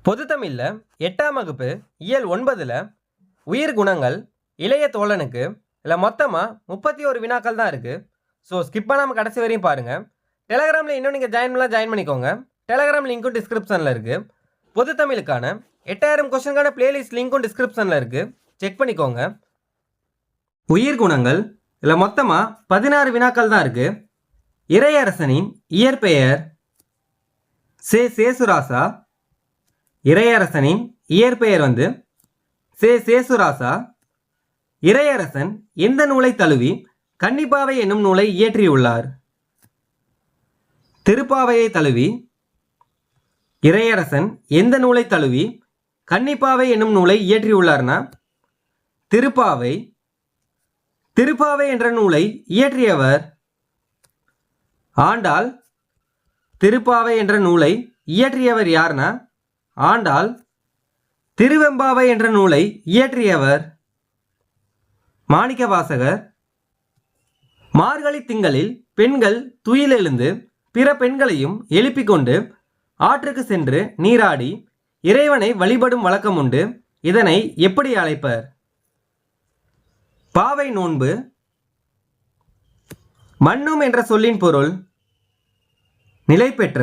பொதுத்தமிழில் 8ஆம் வகுப்பு இயல் 9ல் உயிர் குணங்கள் இளைய தோழனுக்கு இதில் மொத்தமாக 31 வினாக்கள் தான் இருக்குது. ஸோ ஸ்கிப் பண்ணாமல் கடைசி வரையும் பாருங்கள். டெலகிராமில் இன்னும் நீங்கள் ஜாயின் பண்ணிக்கோங்க. டெலகிராம் லிங்க்கும் டிஸ்கிரிப்ஷனில் இருக்குது. பொதுத்தமிழுக்கான 8000 கொஸ்டினுக்கான பிளேலிஸ்ட் லிங்க்கும் டிஸ்கிரிப்ஷனில் இருக்குது, செக் பண்ணிக்கோங்க. உயிர் குணங்கள் இதில் மொத்தமாக 16 வினாக்கள் தான் இருக்குது. இறையரசனின் இயற்பெயர் சேசுராசா. இறையரசனின் இயற்பெயர் சேசுராசா. இறையரசன் எந்த நூலை தழுவி கன்னிப்பாவை என்னும் நூலை இயற்றியுள்ளார்? திருப்பாவையை தழுவி. இறையரசன் எந்த நூலை தழுவி கன்னிப்பாவை என்னும் நூலை இயற்றியுள்ளார்னா திருப்பாவை. திருப்பாவை என்ற நூலை இயற்றியவர் ஆண்டாள். திருப்பாவை என்ற நூலை இயற்றியவர் யார்னா ஆண்டாள். திருவெம்பாவை என்ற நூலை இயற்றியவர் மாணிக்கவாசகர். மார்கழி திங்களில் பெண்கள் துயிலெழுந்து பிற பெண்களையும் எழுப்பிக் கொண்டு ஆற்றுக்கு சென்று நீராடி இறைவனை வழிபடும் வழக்கம் உண்டு. இதனை எப்படி அழைப்பர்? பாவை நோன்பு. மன்னும் என்ற சொல்லின் பொருள் நிலை பெற்ற.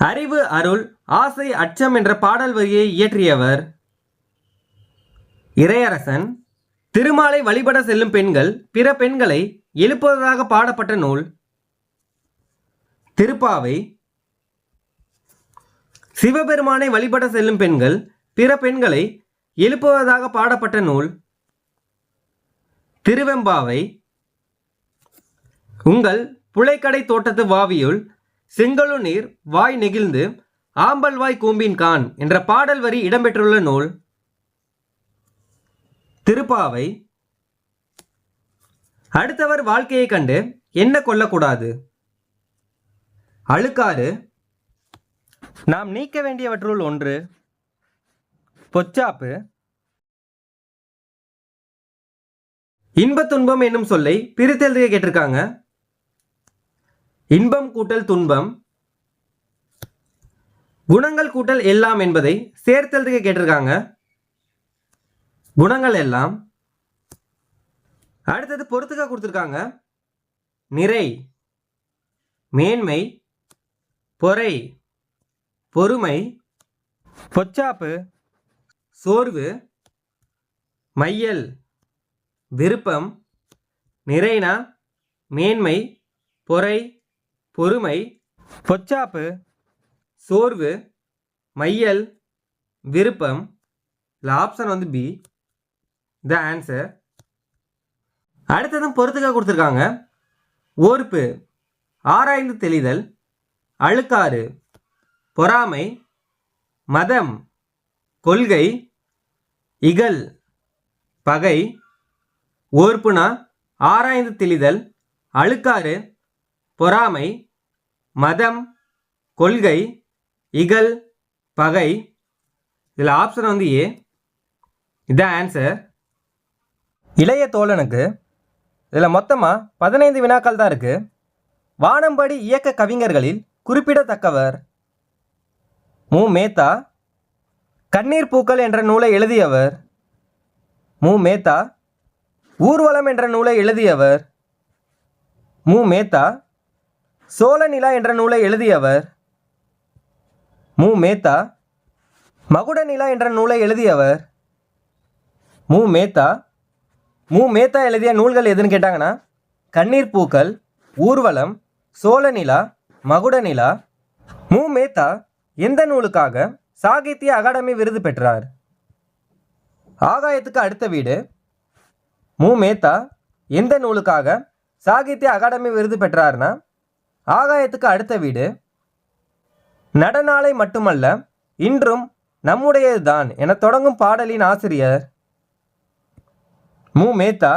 அறிவு அருள் ஆசை அச்சம் என்ற பாடல் வரியை இயற்றியவர் இறையரசன். திருமாலை வழிபட செல்லும் பெண்கள் பிற பெண்களை எழுப்புவதாக பாடப்பட்ட நூல் திருப்பாவை. சிவபெருமானை வழிபட செல்லும் பெண்கள் பிற பெண்களை எழுப்புவதாக பாடப்பட்ட நூல் திருவெம்பாவை. உங்கள் புழைக்கடை தோட்டத்து வாவியுள் செங்கழு நீர் வாய் நெகிழ்ந்து ஆம்பல் வாய் கூம்பின் கான் என்ற பாடல் வரி இடம்பெற்றுள்ள நூல் திருப்பாவை. அடுத்தவர் வாழ்க்கையை கண்டு என்ன கொள்ளக்கூடாது? அழுக்காறு. நாம் நீக்க வேண்டியவற்றுள் ஒன்று பொச்சாப்பு. இன்ப துன்பம் என்னும் சொல்லை பிரித்தெழுத கேட்டிருக்காங்க. இன்பம் கூட்டல் துன்பம். குணங்கள் கூட்டல் எல்லாம் என்பதை சேர்த்தெழுத கேட்டிருக்காங்க. குணங்கள் எல்லாம். அடுத்தது பொறுத்துக்க கொடுத்துருக்காங்க. நிறை, மேன்மை, பொறை, பொறுமை, பொச்சாப்பு, சோர்வு, மையல், விருப்பம். நிறைனா மேன்மை, பொறை, பொறுமை, பொச்சாப்பு, சோர்வு, மையல், விருப்பம். இல்லை ஆப்ஷன் பி த ஆன்சர். அடுத்ததும் பொறுத்துக்க கொடுத்துருக்காங்க. ஓர்ப்பு, ஆராய்ந்து தெளிதல், அழுக்காறு, பொறாமை, மதம், கொள்கை, இகல், பகை. ஓர்ப்புனா ஆராய்ந்து தெளிதல், அழுக்காறு, பொறாமை, மதம், கொள்கை, இகல், பகை. இதில் ஆப்ஷன் ஏ இதான் ஆன்சர். இளைய தோழனுக்கு இதில் மொத்தமாக 15 வினாக்கள் தான் இருக்குது. வானம்படி இயக்க கவிஞர்களில் குறிப்பிடத்தக்கவர் மு. மேத்தா. கண்ணீர் பூக்கள் என்ற நூலை எழுதியவர் மு. மேத்தா. ஊர்வலம் என்ற நூலை எழுதியவர் மு. மேத்தா. சோழ நிலா என்ற நூலை எழுதியவர் மு. மேத்தா. மகுட நிலா என்ற நூலை எழுதியவர் மு. மேத்தா. மு. மேத்தா எழுதிய நூல்கள் எதுன்னு கேட்டாங்கன்னா கண்ணீர் பூக்கள், ஊர்வலம், சோழ நிலா, மகுட நிலா. மு. மேத்தா எந்த நூலுக்காக சாகித்ய அகாடமி விருது பெற்றார்? ஆகாயத்துக்கு அடுத்த வீடு. மு. மேத்தா எந்த நூலுக்காக சாகித்ய அகாடமி விருது பெற்றார்னா ஆகாயத்துக்கு அடுத்த வீடு. நடனாலை மட்டுமல்ல இன்றும் நம்முடையதுதான் என தொடங்கும் பாடலின் ஆசிரியர் மு. மேத்தா.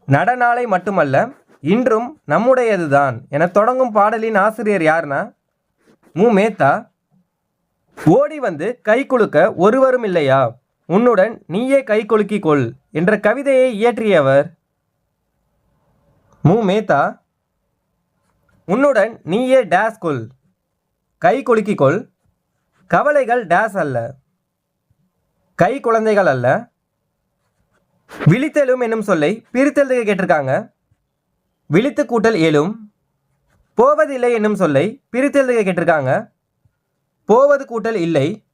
நடனாலை மட்டுமல்ல இன்றும் நம்முடையதுதான் என தொடங்கும் பாடலின் ஆசிரியர் யார்னா மு. மேத்தா. ஓடி வந்து கை குலுக்க ஒருவரும் இல்லையா, உன்னுடன் நீயே கை குலுக்கிக் கொள் என்ற கவிதையை இயற்றியவர் மு. மேத்தா. உன்னுடன் நீயே டேஸ் கொள், கை குலுக்கிக் கொள். கவலைகள் டேஸ் அல்ல, கை குழந்தைகள் அல்ல. விழித்தெழும் என்னும் சொல்லை பிரித்தெழுதுக கேட்டிருக்காங்க. விழித்து கூட்டல் எழும். போவதில்லை என்னும் சொல்லை பிரித்தெழுதுக கேட்டிருக்காங்க. போவது கூட்டல் இல்லை.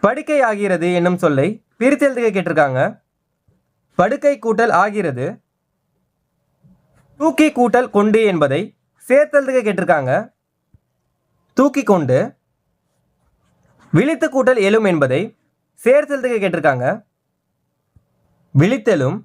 படுக்கை ஆகிறது என்னும் சொல்லை பிரித்தெழுதுக கேட்டிருக்காங்க. படுக்கை கூட்டல் ஆகிறது. தூக்கி கூட்டல் கொண்டு என்பதை சேர்த்தெழுதுக கேட்டிருக்காங்க. தூக்கி கொண்டு. விழித்து கூட்டல் எழும் என்பதை சேர்த்தெழுதுக கேட்டிருக்காங்க. விழித்தெழும்.